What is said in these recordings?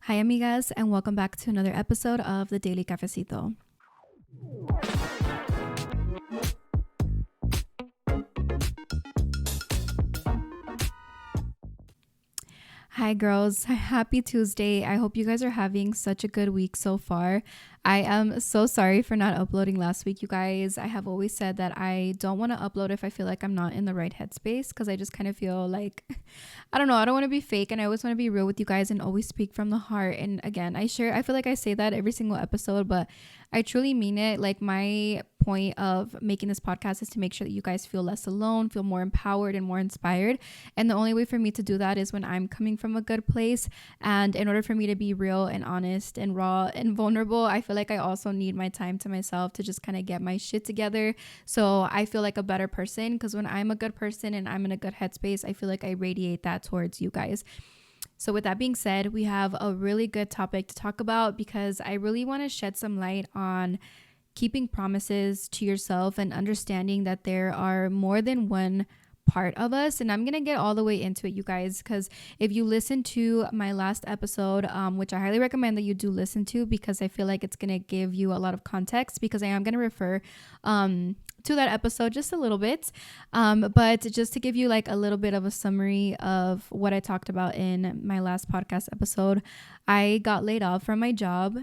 Hi, amigas, and welcome back to another episode of the Daily Cafecito. Hi, girls. Happy Tuesday. I hope you guys are having such a good week so far. I am so sorry for not uploading last week, you guys. I have always said that I don't want to upload if I feel like I'm not in the right headspace because I just kind of feel like, I don't know, I don't want to be fake and I always want to be real with you guys and always speak from the heart. And again, I feel like I say that every single episode, but I truly mean it. Like, my point of making this podcast is to make sure that you guys feel less alone, feel more empowered and more inspired. And the only way for me to do that is when I'm coming from a good place. And in order for me to be real and honest and raw and vulnerable, I feel like I also need my time to myself to just kind of get my shit together. So I feel like a better person, because when I'm a good person and I'm in a good headspace, I feel like I radiate that towards you guys. So with that being said, we have a really good topic to talk about because I really want to shed some light on keeping promises to yourself and understanding that there are more than one part of us. And I'm gonna get all the way into it, you guys, because if you listen to my last episode, which I highly recommend that you do listen to, because I feel like it's gonna give you a lot of context, because I am gonna refer to that episode just a little bit, but just to give you like a little bit of a summary of what I talked about in my last podcast episode. I got laid off from my job.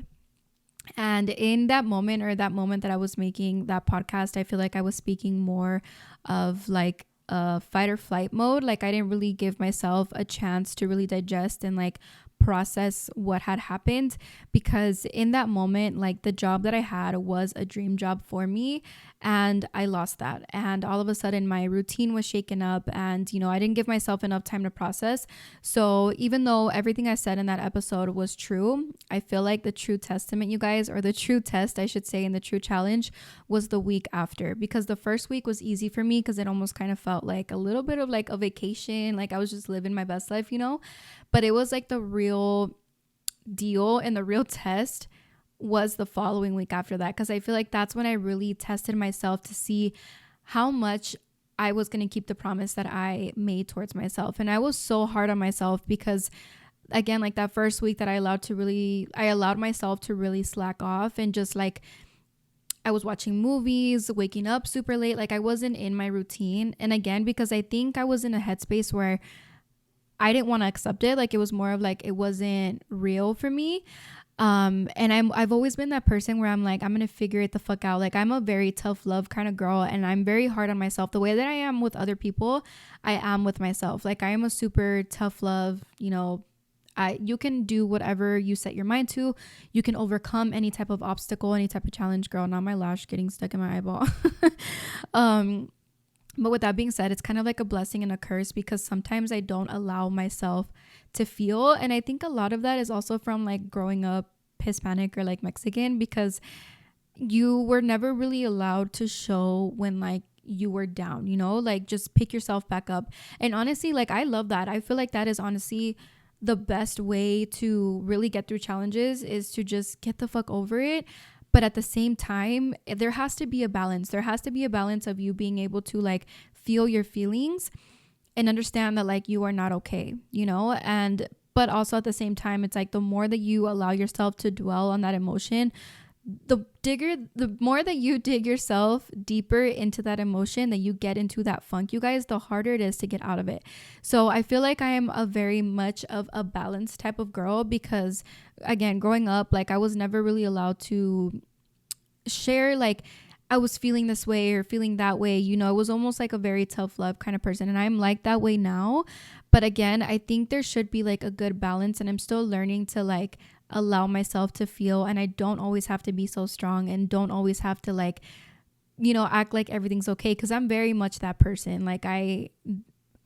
And in that moment, or that moment that I was making that podcast, I feel like I was speaking more of like a fight or flight mode. Like, I didn't really give myself a chance to really digest and like process what had happened, because in that moment, like, the job that I had was a dream job for me, and I lost that. And all of a sudden my routine was shaken up, and I didn't give myself enough time to process. So even though everything I said in that episode was true, I feel like the true testament, you guys, or the true test, I should say, and the true challenge was the week after, because the first week was easy for me because it almost kind of felt like a little bit of like a vacation. Like, I was just living my best life, but it was like the real deal and the real test was the following week after that, because I feel like that's when I really tested myself to see how much I was going to keep the promise that I made towards myself. And I was so hard on myself because, again, like, that first week that I allowed myself to really slack off, and just like, I was watching movies, waking up super late. Like, I wasn't in my routine. And again, because I think I was in a headspace where I didn't want to accept it. Like, it was more of like, it wasn't real for me. And I've always been that person where I'm like, I'm gonna figure it the fuck out. Like, I'm a very tough love kind of girl, and I'm very hard on myself. The way that I am with other people, I am with myself. Like, I am a super tough love. You can do whatever you set your mind to. You can overcome any type of obstacle, any type of challenge, girl. Not my lash getting stuck in my eyeball. But with that being said, it's kind of like a blessing and a curse, because sometimes I don't allow myself to feel. And I think a lot of that is also from like growing up Hispanic or like Mexican, because you were never really allowed to show when like you were down, like, just pick yourself back up. And honestly, like, I love that. I feel like that is honestly the best way to really get through challenges, is to just get the fuck over it. But at the same time, there has to be a balance. There has to be a balance of you being able to like feel your feelings and understand that like you are not okay, but also at the same time, it's like the more that you allow yourself to dwell on that emotion, the more that you dig yourself deeper into that emotion, that you get into that funk, you guys, the harder it is to get out of it. So I feel like I am a very much of a balanced type of girl, because again, growing up, like, I was never really allowed to share like I was feeling this way or feeling that way. It was almost like a very tough love kind of person, and I'm like that way now. But again, I think there should be like a good balance, and I'm still learning to like allow myself to feel, and I don't always have to be so strong, and don't always have to like act like everything's okay, because I'm very much that person. Like, I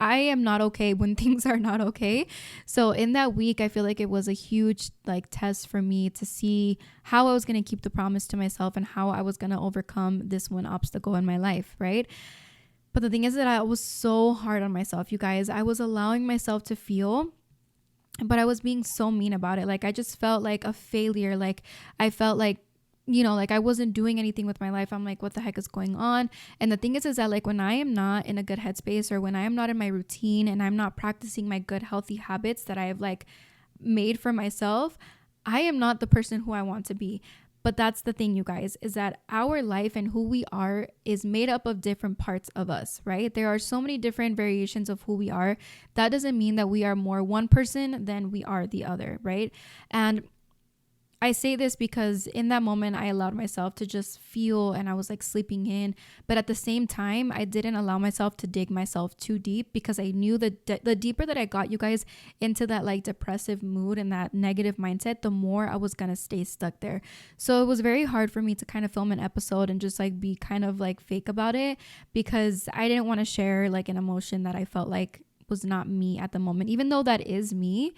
am not okay when things are not okay. So in that week, I feel like it was a huge like test for me to see how I was going to keep the promise to myself, and how I was going to overcome this one obstacle in my life, right? But the thing is that I was so hard on myself, you guys. I was allowing myself to feel, but I was being so mean about it. Like, I just felt like a failure. Like, I felt like, like, I wasn't doing anything with my life. I'm like, what the heck is going on? And the thing is that like, when I am not in a good headspace, or when I am not in my routine, and I'm not practicing my good healthy habits that I have like made for myself, I am not the person who I want to be. But that's the thing, you guys, is that our life and who we are is made up of different parts of us, right? There are so many different variations of who we are. That doesn't mean that we are more one person than we are the other, right? And I say this because in that moment, I allowed myself to just feel and I was like sleeping in. But at the same time, I didn't allow myself to dig myself too deep because I knew that the deeper that I got you guys into that like depressive mood and that negative mindset, the more I was going to stay stuck there. So it was very hard for me to kind of film an episode and just like be kind of like fake about it because I didn't want to share like an emotion that I felt like was not me at the moment, even though that is me.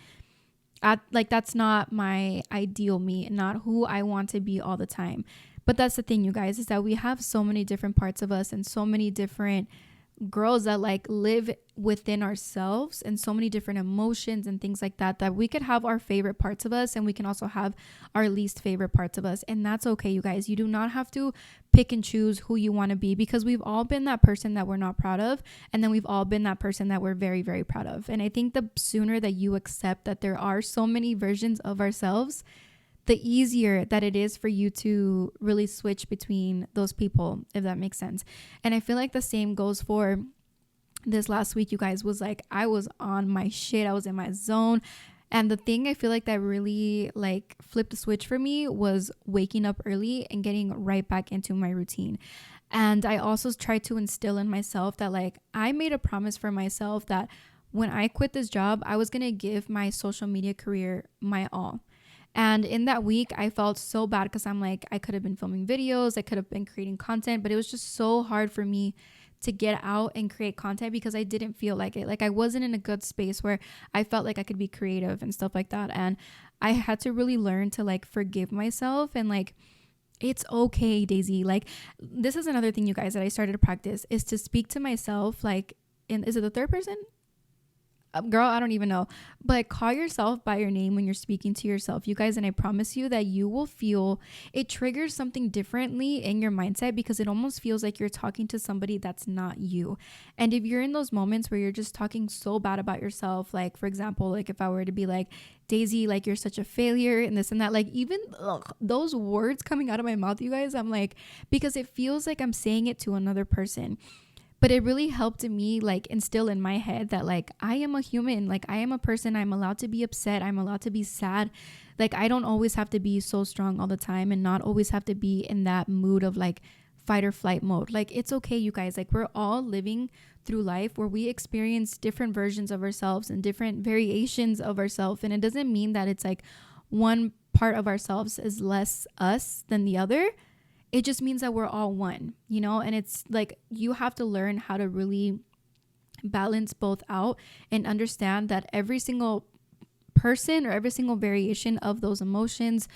That's not my ideal me, not who I want to be all the time. But that's the thing, you guys, is that we have so many different parts of us and so many different girls that like live within ourselves and so many different emotions and things like that, that we could have our favorite parts of us and we can also have our least favorite parts of us. And that's okay, you guys. You do not have to pick and choose who you want to be because we've all been that person that we're not proud of. And then we've all been that person that we're very, very proud of. And I think the sooner that you accept that there are so many versions of ourselves, the easier that it is for you to really switch between those people, if that makes sense. And I feel like the same goes for this last week, you guys, was like, I was on my shit. I was in my zone. And the thing I feel like that really like flipped the switch for me was waking up early and getting right back into my routine. And I also tried to instill in myself that like I made a promise for myself that when I quit this job, I was going to give my social media career my all. And in that week, I felt so bad because I'm like, I could have been filming videos, I could have been creating content, but it was just so hard for me to get out and create content because I didn't feel like it. Like I wasn't in a good space where I felt like I could be creative and stuff like that. And I had to really learn to like forgive myself and like, it's okay, Daisy. Like this is another thing, you guys, that I started to practice is to speak to myself like is it the third person? Girl, I don't even know, but call yourself by your name when you're speaking to yourself, you guys. And I promise you that you will feel it triggers something differently in your mindset because it almost feels like you're talking to somebody that's not you. And if you're in those moments where you're just talking so bad about yourself, like for example, like if I were to be like, Daisy, like you're such a failure and this and that, like even those words coming out of my mouth, you guys, I'm like, because it feels like I'm saying it to another person. But it really helped me like instill in my head that like I am a human, like I am a person, I'm allowed to be upset, I'm allowed to be sad. Like I don't always have to be so strong all the time and not always have to be in that mood of like fight or flight mode. Like it's okay, you guys, like we're all living through life where we experience different versions of ourselves and different variations of ourselves. And it doesn't mean that it's like one part of ourselves is less us than the other. It just means that we're all one, you know, and it's like you have to learn how to really balance both out and understand that every single person or every single variation of those emotions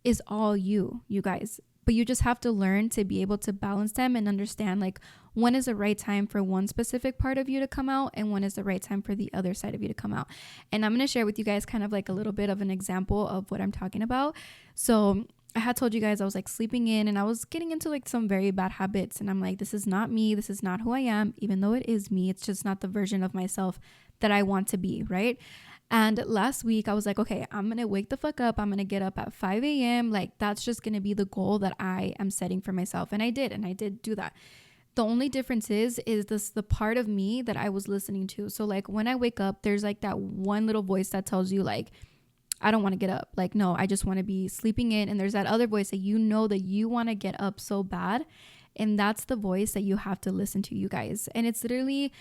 is all you guys. But you just have to learn to be able to balance them and understand like when is the right time for one specific part of you to come out and when is the right time for the other side of you to come out. And I'm going to share with you guys kind of like a little bit of an example of what I'm talking about. So I had told you guys I was like sleeping in and I was getting into like some very bad habits. And I'm like, this is not me. This is not who I am. Even though it is me, it's just not the version of myself that I want to be, right? And last week I was like, okay, I'm going to wake the fuck up. I'm going to get up at 5 a.m. Like that's just going to be the goal that I am setting for myself. And I did do that. The only difference is this the part of me that I was listening to. So like when I wake up, there's like that one little voice that tells you like, I don't want to get up. Like, no, I just want to be sleeping in. And there's that other voice that you know that you want to get up so bad. And that's the voice that you have to listen to, you guys. And it's literally,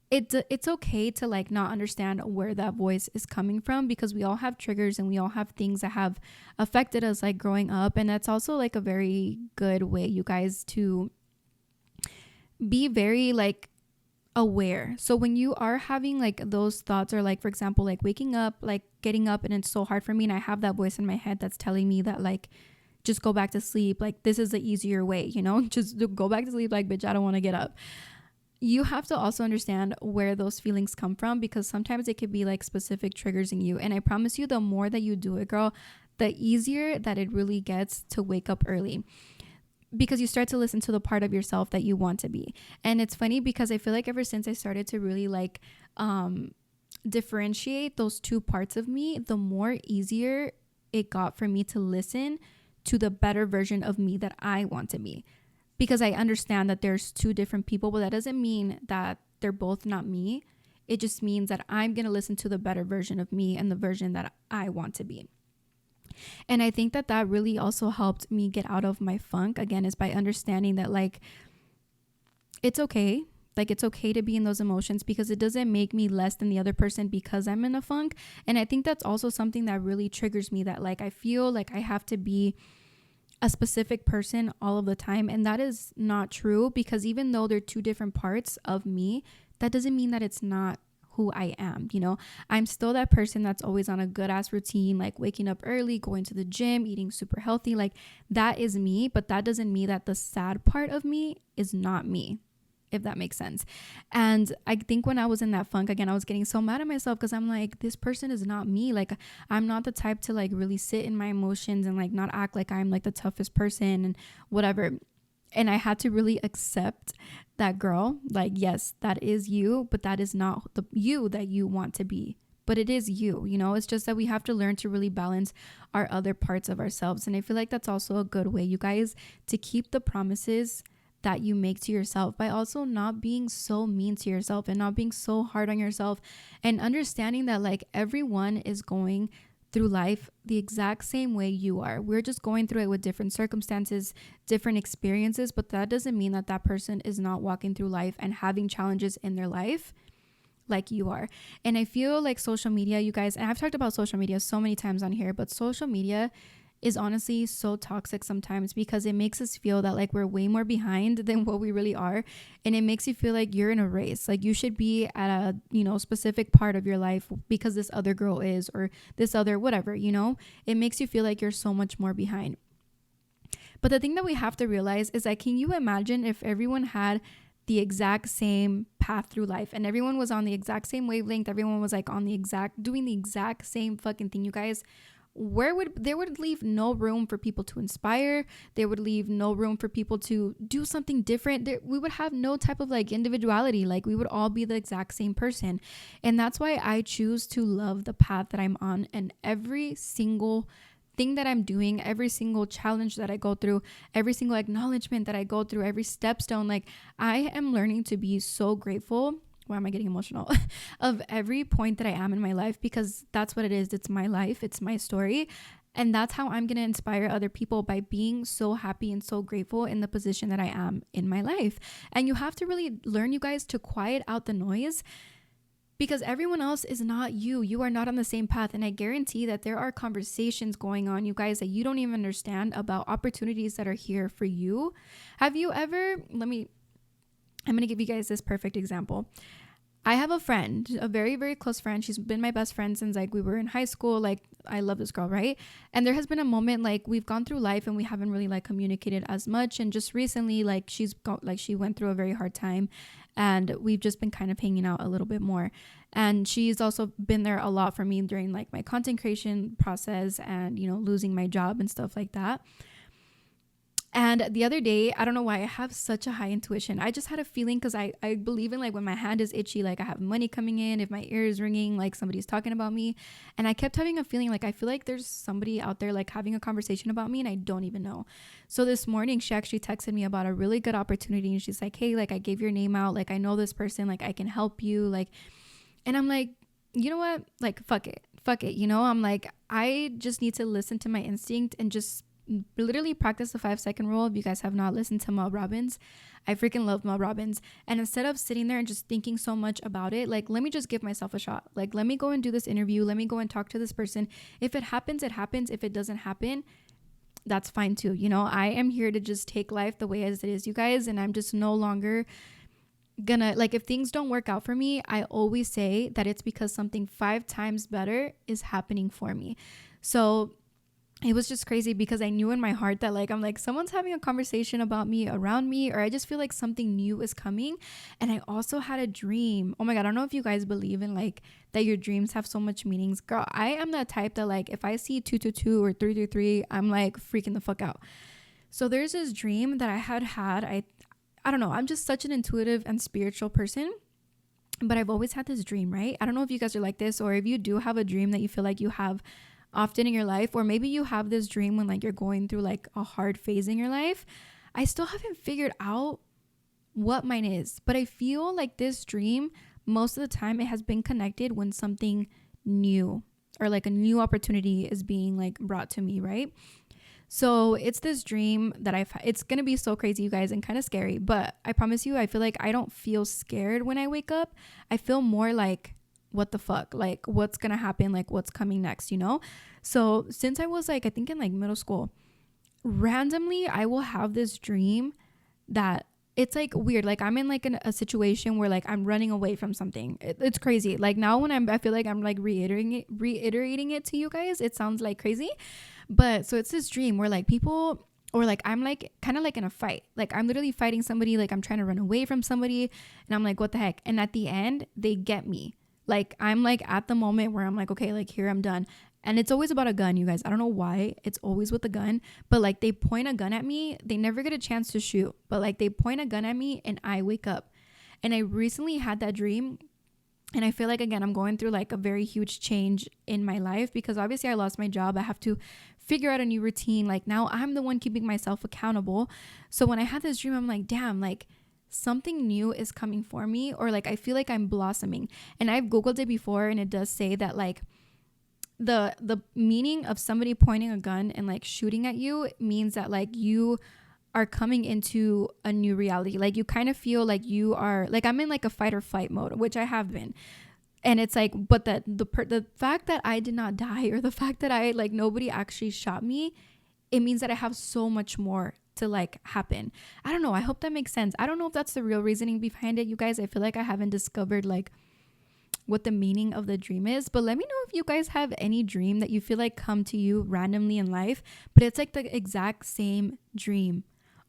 it's okay to like not understand where that voice is coming from because we all have triggers and we all have things that have affected us like growing up. And that's also like a very good way, you guys, to be very like aware. So when you are having like those thoughts or like for example like waking up, like getting up and it's so hard for me and I have that voice in my head that's telling me that like just go back to sleep, like this is the easier way, you know, just go back to sleep, like bitch, I don't want to get up. You have to also understand where those feelings come from because sometimes it could be like specific triggers in you. And I promise you, the more that you do it, girl, the easier that it really gets to wake up early. Because you start to listen to the part of yourself that you want to be. And it's funny because I feel like ever since I started to really like differentiate those two parts of me, the more easier it got for me to listen to the better version of me that I want to be. Because I understand that there's two different people, but that doesn't mean that they're both not me. It just means that I'm going to listen to the better version of me and the version that I want to be. And I think that that really also helped me get out of my funk, again, is by understanding that like it's okay. Like it's okay to be in those emotions because it doesn't make me less than the other person because I'm in a funk. And I think that's also something that really triggers me, that like I feel like I have to be a specific person all of the time. And that is not true, because even though they're two different parts of me, that doesn't mean that it's not who I am. You know, I'm still that person that's always on a good ass routine, like waking up early, going to the gym, eating super healthy. Like that is me, but that doesn't mean that the sad part of me is not me, if that makes sense. And I think when I was in that funk, again, I was getting so mad at myself because I'm like, this person is not me. Like, I'm not the type to like really sit in my emotions and like not act like I'm like the toughest person and whatever. And I had to really accept that, girl, like, yes, that is you, but that is not the you that you want to be. But it is you, you know. It's just that we have to learn to really balance our other parts of ourselves. And I feel like that's also a good way, you guys, to keep the promises that you make to yourself, by also not being so mean to yourself and not being so hard on yourself, and understanding that like everyone is going through life the exact same way you are. We're just going through it with different circumstances, different experiences, but that doesn't mean that that person is not walking through life and having challenges in their life like you are. And I feel like social media, you guys, and I've talked about social media so many times on here, but social media is honestly so toxic sometimes, because it makes us feel that like we're way more behind than what we really are. And it makes you feel like you're in a race, like you should be at a, you know, specific part of your life because this other girl is, or this other whatever, you know. It makes you feel like you're so much more behind. But the thing that we have to realize is like, can you imagine if everyone had the exact same path through life and everyone was on the exact same wavelength, everyone was like on the exact, doing the exact same fucking thing, you guys? There would leave no room for people to inspire. There would leave no room for people to do something different. We would have no type of like individuality. Like we would all be the exact same person. And that's why I choose to love the path that I'm on, and every single thing that I'm doing, every single challenge that I go through, every single acknowledgement that I go through, every stepstone. Like I am learning to be so grateful. Why am I getting emotional? Of every point that I am in my life, because that's what it is. It's my life. It's my story. And that's how I'm going to inspire other people, by being so happy and so grateful in the position that I am in my life. And you have to really learn, you guys, to quiet out the noise, because everyone else is not you. You are not on the same path. And I guarantee that there are conversations going on, you guys, that you don't even understand about opportunities that are here for you. Have you ever, I'm going to give you guys this perfect example. I have a friend, a very, very close friend. She's been my best friend since like we were in high school. Like I love this girl, right? And there has been a moment like we've gone through life and we haven't really like communicated as much. And just recently, like she went through a very hard time, and we've just been kind of hanging out a little bit more. And she's also been there a lot for me during like my content creation process and, you know, losing my job and stuff like that. And the other day, I don't know why I have such a high intuition. I just had a feeling, because I believe in like when my hand is itchy, like I have money coming in, if my ear is ringing, like somebody's talking about me. And I kept having a feeling like I feel like there's somebody out there like having a conversation about me and I don't even know. So this morning, she actually texted me about a really good opportunity. And she's like, hey, like I gave your name out. Like I know this person, like I can help you. Like, and I'm like, you know what? Like, fuck it. You know, I'm like, I just need to listen to my instinct and just literally practice the 5-second rule. If you guys have not listened to Mel Robbins, I freaking love Mel Robbins. And instead of sitting there and just thinking so much about it, like, let me just give myself a shot. Like, let me go and do this interview. Let me go and talk to this person. If it happens, it happens. If it doesn't happen, that's fine too. You know, I am here to just take life the way as it is, you guys. And I'm just no longer gonna, like, if things don't work out for me, I always say that it's because something 5 times better is happening for me. So it was just crazy, because I knew in my heart that like, I'm like, someone's having a conversation about me around me, or I just feel like something new is coming. And I also had a dream. Oh my God. I don't know if you guys believe in like that your dreams have so much meanings. Girl, I am that type that like, if I see 222 or 333, I'm like freaking the fuck out. So there's this dream that I had. I don't know. I'm just such an intuitive and spiritual person. But I've always had this dream, right? I don't know if you guys are like this, or if you do have a dream that you feel like you have often in your life, or maybe you have this dream when like you're going through like a hard phase in your life. I still haven't figured out what mine is, but I feel like this dream, most of the time, it has been connected when something new or like a new opportunity is being like brought to me, right? So it's this dream that it's going to be so crazy, you guys, and kind of scary, but I promise you, I feel like I don't feel scared when I wake up. I feel more like, what the fuck? Like, what's going to happen? Like, what's coming next, you know? So since I was like, I think in like middle school, randomly, I will have this dream that it's like weird. Like I'm in like a situation where like I'm running away from something. It's crazy. Like now when I feel like I'm like reiterating it to you guys, it sounds like crazy. But so it's this dream where like people, or like I'm like kind of like in a fight. Like I'm literally fighting somebody, like I'm trying to run away from somebody, and I'm like, what the heck? And at the end, they get me. Like I'm like at the moment where I'm like, okay, like here, I'm done. And it's always about a gun, you guys. I don't know why it's always with a gun, but like they point a gun at me. They never get a chance to shoot, but like they point a gun at me and I wake up. And I recently had that dream. And I feel like, again, I'm going through like a very huge change in my life because obviously I lost my job. I have to figure out a new routine. Like now I'm the one keeping myself accountable. So when I had this dream, I'm like, damn, like something new is coming for me, or like I feel like I'm blossoming. And I've Googled it before, and it does say that like the meaning of somebody pointing a gun and like shooting at you means that like you are coming into a new reality. Like you kind of feel like you are like, I'm in like a fight or flight mode, which I have been. And it's like, but the fact that I did not die, or the fact that I like nobody actually shot me, it means that I have so much more to like happen. I don't know. I hope that makes sense. I don't know if that's the real reasoning behind it, you guys. I feel like I haven't discovered like what the meaning of the dream is, but let me know if you guys have any dream that you feel like come to you randomly in life, but it's like the exact same dream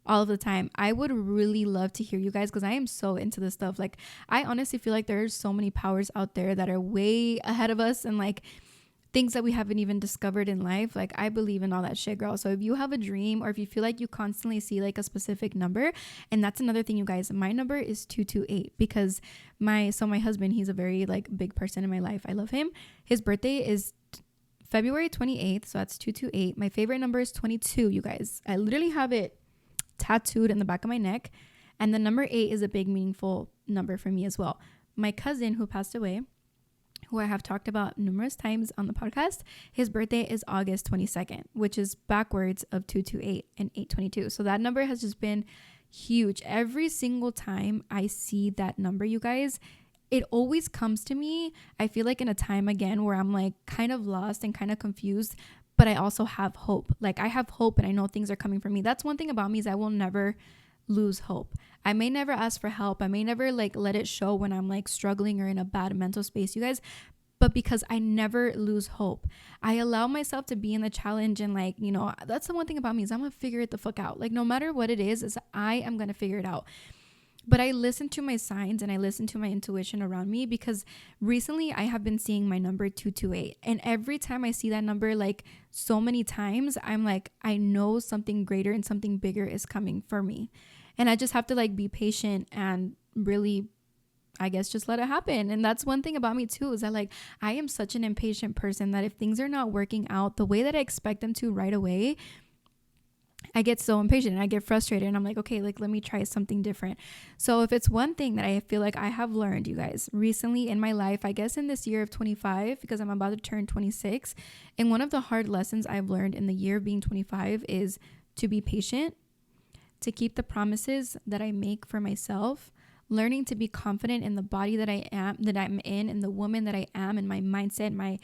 all of the time. I would really love to hear you guys, because I am so into this stuff. Like I honestly feel like there's so many powers out there that are way ahead of us, and like things that we haven't even discovered in life. Like I believe in all that shit, girl. So if you have a dream, or if you feel like you constantly see like a specific number, and that's another thing, you guys, my number is 228, because my husband, he's a very like big person in my life. I love him. His birthday is February 28th, so that's 228. My favorite number is 22, you guys. I literally have it tattooed in the back of my neck, and the number 8 is a big meaningful number for me as well. My cousin who passed away, who I have talked about numerous times on the podcast, his birthday is August 22nd, which is backwards of 228 and 822. So that number has just been huge. Every single time I see that number, you guys, it always comes to me. I feel like in a time again where I'm like kind of lost and kind of confused, but I also have hope. Like I have hope, and I know things are coming for me. That's one thing about me, is I will never lose hope. I may never ask for help. I may never like let it show when I'm like struggling or in a bad mental space, you guys, but because I never lose hope, I allow myself to be in the challenge. And like, you know, that's the one thing about me, is I'm gonna figure it the fuck out. Like no matter what it is I am gonna figure it out. But I listen to my signs and I listen to my intuition around me, because recently I have been seeing my number 228. And every time I see that number, like so many times, I'm like, I know something greater and something bigger is coming for me. And I just have to like be patient and really, I guess, just let it happen. And that's one thing about me too, is that like I am such an impatient person that if things are not working out the way that I expect them to right away, I get so impatient and I get frustrated, and I'm like, okay, like let me try something different. So if it's one thing that I feel like I have learned, you guys, recently in my life, I guess in this year of 25, because I'm about to turn 26, and one of the hard lessons I've learned in the year of being 25 is to be patient, to keep the promises that I make for myself, learning to be confident in the body that I'm in, and the woman that I am, and my mindset, my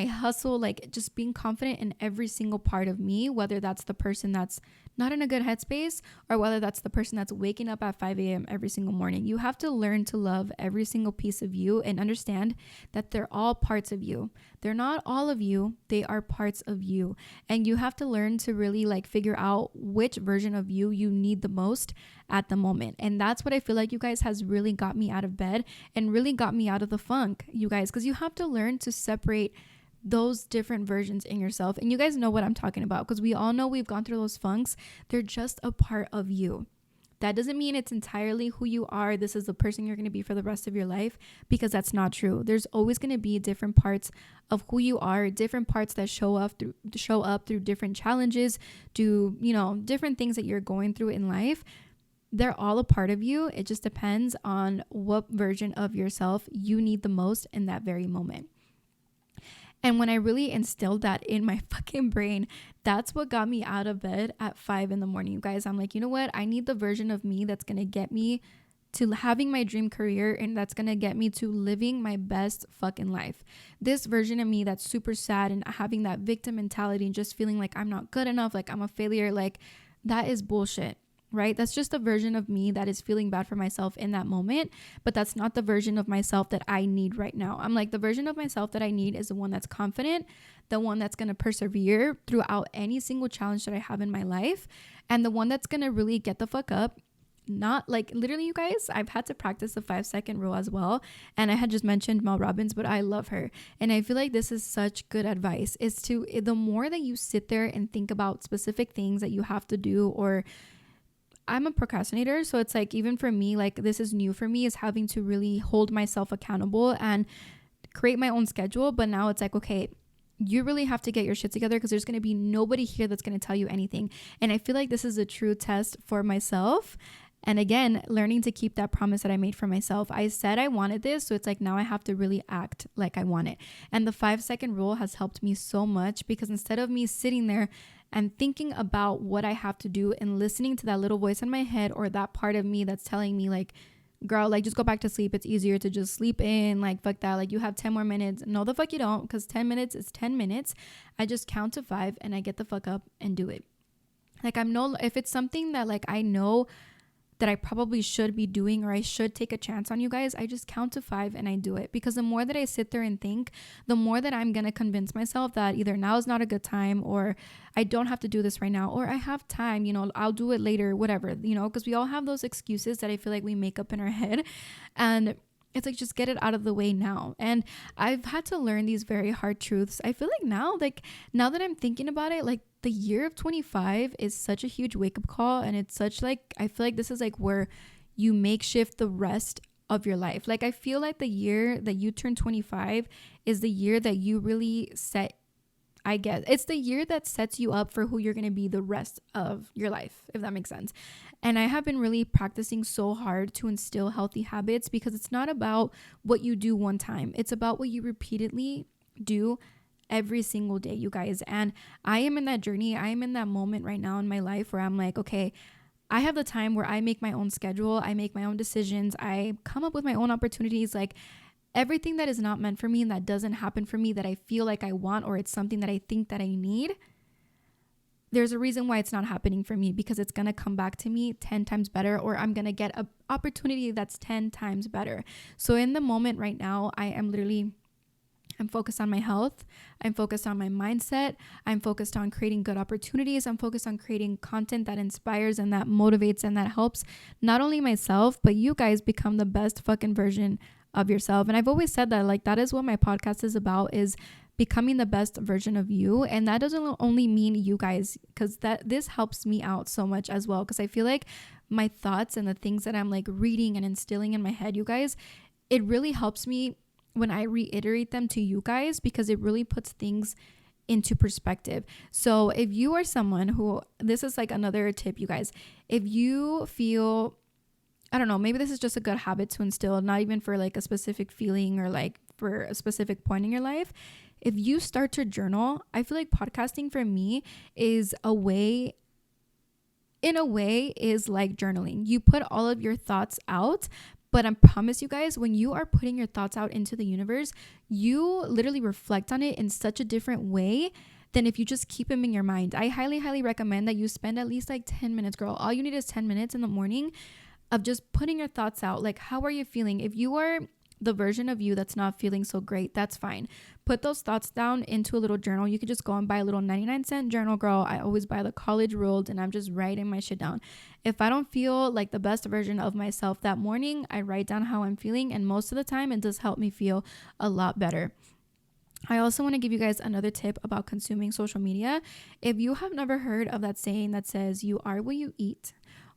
hustle, like just being confident in every single part of me, whether that's the person that's not in a good headspace, or whether that's the person that's waking up at 5 a.m. every single morning. You have to learn to love every single piece of you and understand that they're all parts of you. They're not all of you. They are parts of you. And you have to learn to really like figure out which version of you need the most at the moment. And that's what I feel like, you guys, has really got me out of bed and really got me out of the funk, you guys, because you have to learn to separate those different versions in yourself. And you guys know what I'm talking about, because we all know we've gone through those funks. They're just a part of you. That doesn't mean it's entirely who you are. This is the person you're going to be for the rest of your life, because that's not true. There's always going to be different parts of who you are, different parts that show up through different challenges, different things that you're going through in life. They're all a part of you. It just depends on what version of yourself you need the most in that very moment. And when I really instilled that in my fucking brain, that's what got me out of bed at 5 a.m, you guys. I'm like, you know what? I need the version of me that's going to get me to having my dream career, and that's going to get me to living my best fucking life. This version of me that's super sad and having that victim mentality and just feeling like I'm not good enough, like I'm a failure, like that is bullshit. Right? That's just a version of me that is feeling bad for myself in that moment, but that's not the version of myself that I need right now. I'm like, the version of myself that I need is the one that's confident, the one that's going to persevere throughout any single challenge that I have in my life, and the one that's going to really get the fuck up. Not like literally, you guys, I've had to practice the 5-second rule as well. And I had just mentioned Mel Robbins, but I love her. And I feel like this is such good advice, is to, the more that you sit there and think about specific things that you have to do, or I'm a procrastinator, so it's like, even for me, like this is new for me, is having to really hold myself accountable and create my own schedule. But now it's like, okay, you really have to get your shit together, because there's going to be nobody here that's going to tell you anything. And I feel like this is a true test for myself. And again, learning to keep that promise that I made for myself. I said I wanted this, so it's like now I have to really act like I want it. And the 5-second rule has helped me so much, because instead of me sitting there and thinking about what I have to do and listening to that little voice in my head, or that part of me that's telling me like, girl, like just go back to sleep. It's easier to just sleep in. Like, fuck that. Like, you have 10 more minutes. No, the fuck you don't, because 10 minutes is 10 minutes. I just count to 5 and I get the fuck up and do it. Like, if it's something that like I know that I probably should be doing, or I should take a chance on, you guys, I just count to 5 and I do it. Because the more that I sit there and think, the more that I'm going to convince myself that either now is not a good time, or I don't have to do this right now, or I have time, I'll do it later, whatever, because we all have those excuses that I feel like we make up in our head. And it's like, just get it out of the way now. And I've had to learn these very hard truths. I feel like now that I'm thinking about it, like the year of 25 is such a huge wake up call. And it's such like, I feel like this is like where you makeshift the rest of your life. Like, I feel like the year that you turn 25 is the year that you really it's the year that sets you up for who you're going to be the rest of your life, if that makes sense. And I have been really practicing so hard to instill healthy habits, because it's not about what you do one time. It's about what you repeatedly do every single day, you guys. And I am in that journey. I am in that moment right now in my life where I'm like, okay, I have the time where I make my own schedule. I make my own decisions. I come up with my own opportunities. Like, everything that is not meant for me and that doesn't happen for me, that I feel like I want, or it's something that I think that I need, there's a reason why it's not happening for me, because it's going to come back to me 10 times better, or I'm going to get an opportunity that's 10 times better. So in the moment right now, I'm focused on my health. I'm focused on my mindset. I'm focused on creating good opportunities. I'm focused on creating content that inspires and that motivates and that helps not only myself, but you guys become the best fucking version of yourself. And I've always said that, like, that is what my podcast is about, is becoming the best version of you. And that doesn't only mean you guys, because this helps me out so much as well, because I feel like my thoughts and the things that I'm like reading and instilling in my head, you guys, it really helps me when I reiterate them to you guys, because it really puts things into perspective. So if you are someone who, this is like another tip, you guys, if you feel, I don't know, maybe this is just a good habit to instill, not even for like a specific feeling or like for a specific point in your life. If you start to journal, I feel like podcasting for me is in a way is like journaling. You put all of your thoughts out, but I promise you guys, when you are putting your thoughts out into the universe, you literally reflect on it in such a different way than if you just keep them in your mind. I highly, highly recommend that you spend at least like 10 minutes, girl. All you need is 10 minutes in the morning of just putting your thoughts out. Like, how are you feeling? If you are the version of you that's not feeling so great, that's fine. Put those thoughts down into a little journal. You could just go and buy a little 99-cent journal, girl. I always buy the college ruled, and I'm just writing my shit down. If I don't feel like the best version of myself that morning, I write down how I'm feeling, and most of the time it does help me feel a lot better. I also want to give you guys another tip about consuming social media. If you have never heard of that saying that says you are what you eat,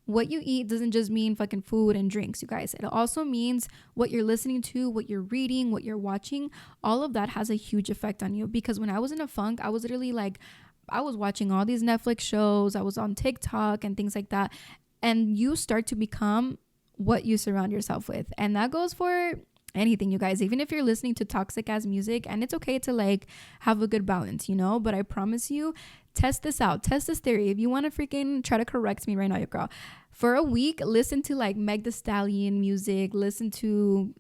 what you eat doesn't just mean fucking food and drinks, you guys. It also means what you're listening to, what you're reading, what you're watching. All of that has a huge effect on you, because when I was in a funk, I was literally like, I was watching all these Netflix shows, I was on TikTok and things like that. And you start to become what you surround yourself with. And that goes for anything, you guys. Even if you're listening to toxic ass music, and it's okay to like have a good balance, you know, but I promise you, test this out, test this theory. If you want to freaking try to correct me right now, your girl, for a week, listen to like Meg Thee Stallion music, listen to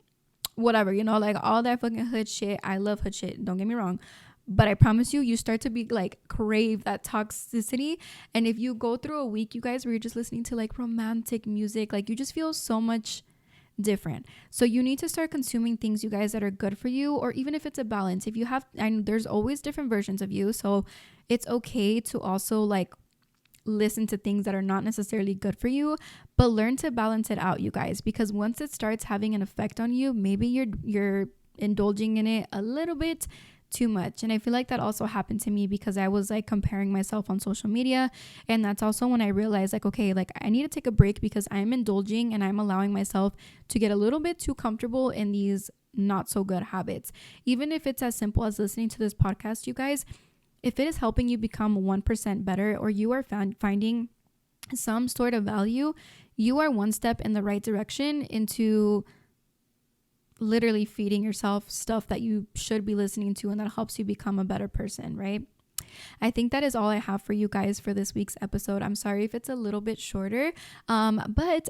whatever, you know, like all that fucking hood shit. I love hood shit, don't get me wrong, but I promise you, you start to be like crave that toxicity. And if you go through a week, you guys, where you're just listening to like romantic music, like you just feel so much different. So you need to start consuming things, you guys, that are good for you, or even if it's a balance. If you have, and there's always different versions of you, so it's okay to also like listen to things that are not necessarily good for you, but learn to balance it out, you guys, because once it starts having an effect on you, maybe you're indulging in it a little bit too much. And I feel like that also happened to me because I was like comparing myself on social media, and that's also when I realized like, okay, like I need to take a break because I'm indulging and I'm allowing myself to get a little bit too comfortable in these not so good habits. Even if it's as simple as listening to this podcast, you guys, if it is helping you become 1% better, or you are finding some sort of value, you are one step in the right direction into literally feeding yourself stuff that you should be listening to and that helps you become a better person, right? I think that is all I have for you guys for this week's episode. I'm sorry if it's a little bit shorter, but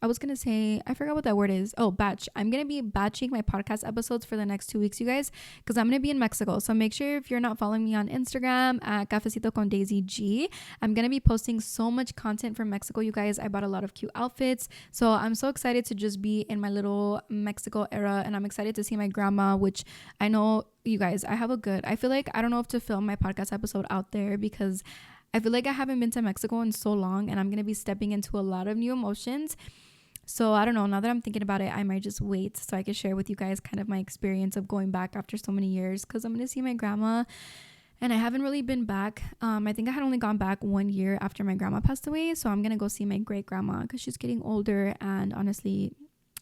I was gonna say, I forgot what that word is. Oh, batch. I'm gonna be batching my podcast episodes for the next 2 weeks, you guys, because I'm gonna be in Mexico. So make sure, if you're not following me on Instagram at Cafecito con Daisy G, I'm gonna be posting so much content from Mexico, you guys. I bought a lot of cute outfits, so I'm so excited to just be in my little Mexico era, and I'm excited to see my grandma, which I know, you guys, I feel like I don't know if to film my podcast episode out there, because I feel like I haven't been to Mexico in so long, and I'm gonna be stepping into a lot of new emotions. So I don't know, now that I'm thinking about it, I might just wait so I can share with you guys kind of my experience of going back after so many years, because I'm going to see my grandma, and I haven't really been back. I think I had only gone back 1 year after my grandma passed away. So I'm going to go see my great grandma because she's getting older, and honestly,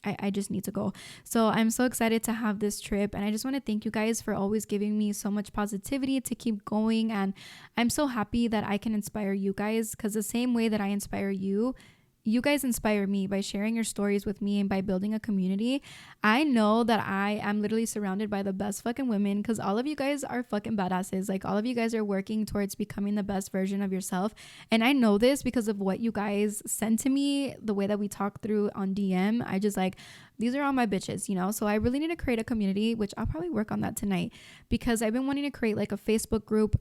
I just need to go. So I'm so excited to have this trip, and I just want to thank you guys for always giving me so much positivity to keep going. And I'm so happy that I can inspire you guys, because the same way that I inspire you, you guys inspire me by sharing your stories with me and by building a community. I know that I am literally surrounded by the best fucking women, because all of you guys are fucking badasses. Like, all of you guys are working towards becoming the best version of yourself. And I know this because of what you guys send to me, the way that we talk through on DM. I just like, these are all my bitches, you know? So I really need to create a community, which I'll probably work on that tonight, because I've been wanting to create like a Facebook group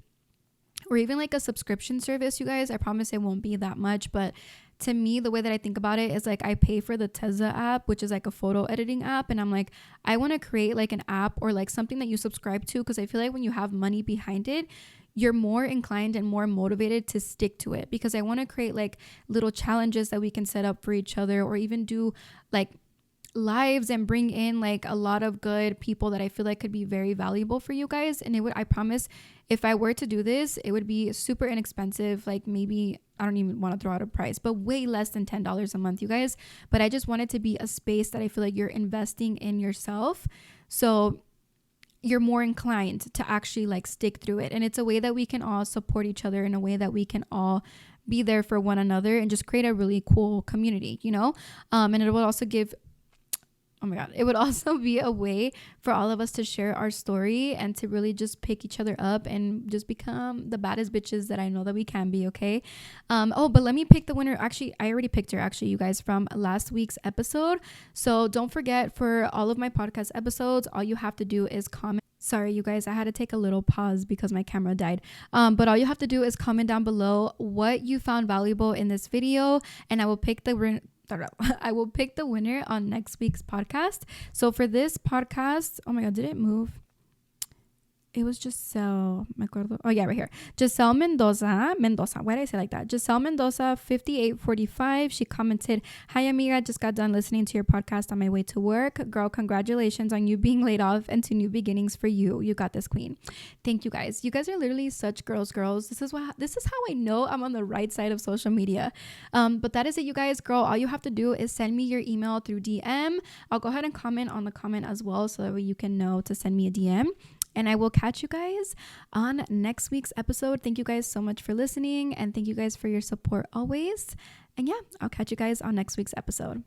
or even like a subscription service, you guys. I promise it won't be that much, but to me, the way that I think about it is like, I pay for the Teza app, which is like a photo editing app. And I'm like, I want to create like an app or like something that you subscribe to, because I feel like when you have money behind it, you're more inclined and more motivated to stick to it, because I want to create like little challenges that we can set up for each other, or even do like lives and bring in like a lot of good people that I feel like could be very valuable for you guys. And I promise, if I were to do this, it would be super inexpensive. Like, maybe, I don't even want to throw out a price, but way less than $10 a month, you guys. But I just want it to be a space that I feel like you're investing in yourself, so you're more inclined to actually like stick through it. And it's a way that we can all support each other, in a way that we can all be there for one another and just create a really cool community, you know? And it will also give, oh my God, it would also be a way for all of us to share our story and to really just pick each other up and just become the baddest bitches that I know that we can be, okay? But let me pick the winner. Actually, I already picked her, actually, you guys, from last week's episode. So don't forget, for all of my podcast episodes, all you have to do is comment. Sorry, you guys, I had to take a little pause because my camera died. But all you have to do is comment down below what you found valuable in this video, and I will pick the winner on next week's podcast. So for this podcast, oh my God, did it move? it was Giselle. Me acuerdo. Oh, yeah, right here. Giselle Mendoza. Why did I say like that? Giselle Mendoza, 5845. She commented, "Hi, amiga. Just got done listening to your podcast on my way to work. Girl, congratulations on you being laid off and to new beginnings for you. You got this, queen." Thank you guys. You guys are literally such girls. This is how I know I'm on the right side of social media. But that is it, you guys. Girl, all you have to do is send me your email through DM. I'll go ahead and comment on the comment as well so that way you can know to send me a DM. And I will catch you guys on next week's episode. Thank you guys so much for listening, and thank you guys for your support always. And yeah, I'll catch you guys on next week's episode.